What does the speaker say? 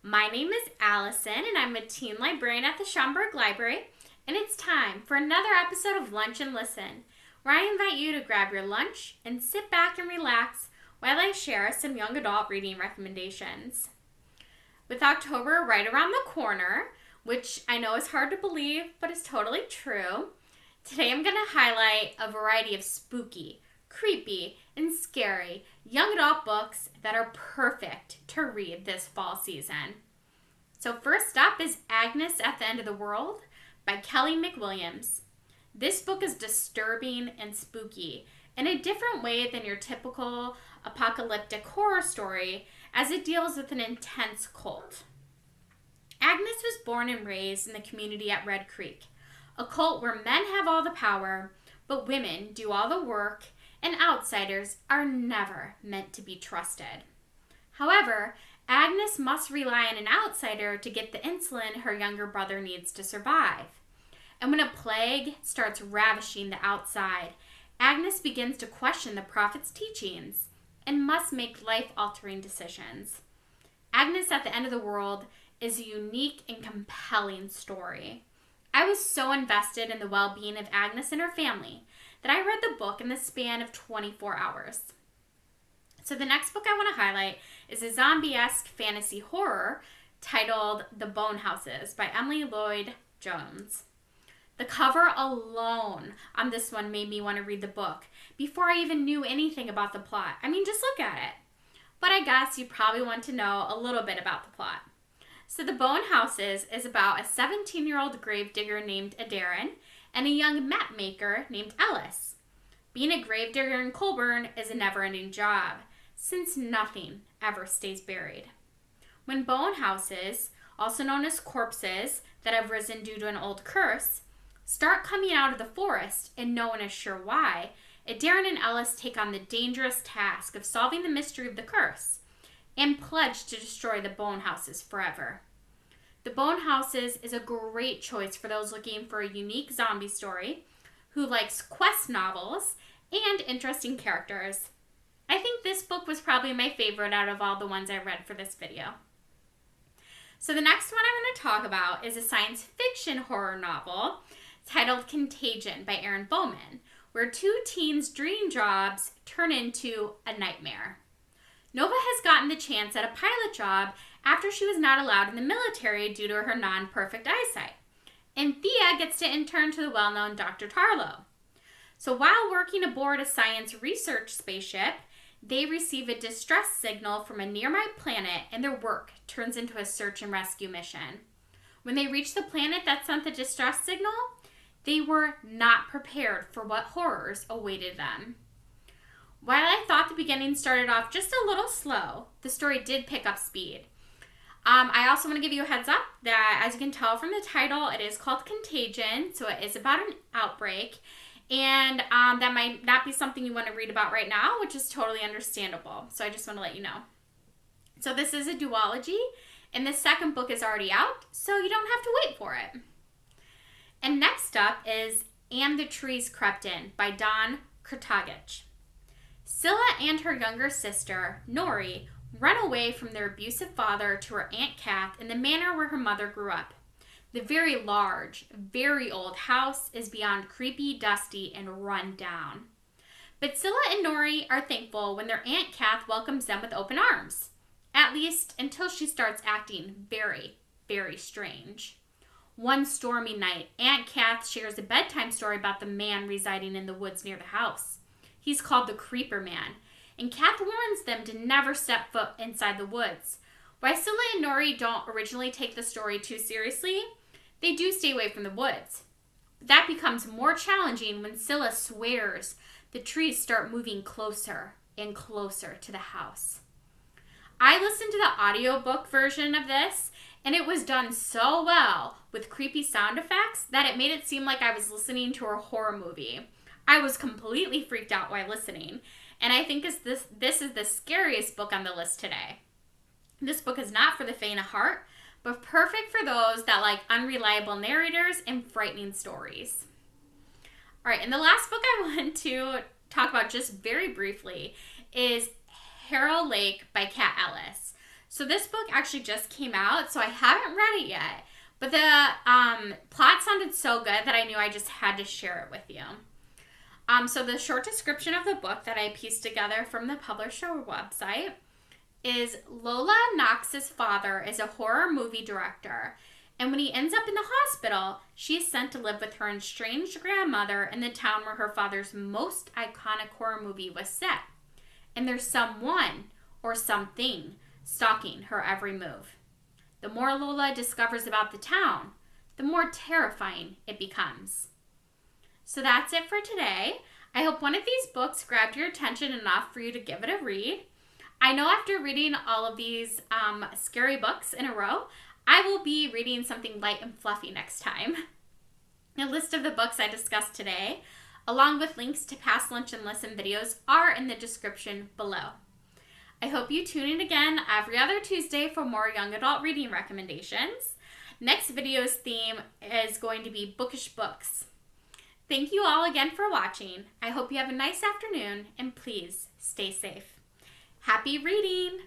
My name is Allison, and I'm a teen librarian at the Schaumburg Library, and it's time for another episode of Lunch and Listen, where I invite you to grab your lunch and sit back and relax while I share some young adult reading recommendations. With October right around the corner, which I know is hard to believe, but is totally true, today I'm going to highlight a variety of spooky, creepy, and scary young adult books that are perfect to read this fall season. So first up is Agnes at the End of the World by Kelly McWilliams. This book is disturbing and spooky in a different way than your typical apocalyptic horror story, as it deals with an intense cult. Agnes was born and raised in the community at Red Creek, a cult where men have all the power, but women do all the work, and outsiders are never meant to be trusted. However, Agnes must rely on an outsider to get the insulin her younger brother needs to survive. And when a plague starts ravishing the outside, Agnes begins to question the prophet's teachings and must make life-altering decisions. Agnes at the End of the World is a unique and compelling story. I was so invested in the well-being of Agnes and her family that I read the book in the span of 24 hours. So the next book I want to highlight is a zombie-esque fantasy horror titled The Bone Houses by Emily Lloyd-Jones. The cover alone on this one made me want to read the book before I even knew anything about the plot. I mean, just look at it. But I guess you probably want to know a little bit about the plot. So The Bone Houses is about a 17-year-old gravedigger named Erin and a young map maker named Ellis. Being a gravedigger in Colburn is a never-ending job, since nothing ever stays buried. When bone houses, also known as corpses that have risen due to an old curse, start coming out of the forest and no one is sure why, Erin and Ellis take on the dangerous task of solving the mystery of the curse and pledge to destroy the bone houses forever. The Bone Houses is a great choice for those looking for a unique zombie story, who likes quest novels, and interesting characters. I think this book was probably my favorite out of all the ones I read for this video. So the next one I'm going to talk about is a science fiction horror novel titled Contagion by Erin Bowman, where two teens' dream jobs turn into a nightmare. Nova has gotten the chance at a pilot job after she was not allowed in the military due to her non-perfect eyesight. And Thea gets to intern to the well-known Dr. Tarlow. So while working aboard a science research spaceship, they receive a distress signal from a nearby planet, and their work turns into a search and rescue mission. When they reach the planet that sent the distress signal, they were not prepared for what horrors awaited them. While I thought the beginning started off just a little slow, the story did pick up speed. I also want to give you a heads up that, as you can tell from the title, it is called Contagion, so it is about an outbreak, and that might not be something you want to read about right now, which is totally understandable, so I just want to let you know. So this is a duology, and the second book is already out, so you don't have to wait for it. And next up is And the Trees Crept In by Kurtagich. Scylla and her younger sister, Nori, run away from their abusive father to her Aunt Kath in the manor where her mother grew up. The very large, very old house is beyond creepy, dusty, and run down. But Scylla and Nori are thankful when their Aunt Kath welcomes them with open arms. At least until she starts acting very, very strange. One stormy night, Aunt Kath shares a bedtime story about the man residing in the woods near the house. He's called the Creeper Man, and Kath warns them to never step foot inside the woods. While Scylla and Nori don't originally take the story too seriously, they do stay away from the woods. That becomes more challenging when Scylla swears the trees start moving closer and closer to the house. I listened to the audiobook version of this, and it was done so well with creepy sound effects that it made it seem like I was listening to a horror movie. I was completely freaked out while listening, and I think this is the scariest book on the list today. This book is not for the faint of heart, but perfect for those that like unreliable narrators and frightening stories. All right, and the last book I want to talk about just very briefly is Harrow Lake by Ellis. So this book actually just came out, so I haven't read it yet. But the plot sounded so good that I knew I just had to share it with you. So the short description of the book that I pieced together from the publisher website is Lola Knox's father is a horror movie director. And when he ends up in the hospital, she is sent to live with her estranged grandmother in the town where her father's most iconic horror movie was set. And there's someone or something stalking her every move. The more Lola discovers about the town, the more terrifying it becomes. So that's it for today. I hope one of these books grabbed your attention enough for you to give it a read. I know after reading all of these scary books in a row, I will be reading something light and fluffy next time. A list of the books I discussed today, along with links to past Lunch and Listen videos, are in the description below. I hope you tune in again every other Tuesday for more young adult reading recommendations. Next video's theme is going to be bookish books. Thank you all again for watching. I hope you have a nice afternoon, and please stay safe. Happy reading!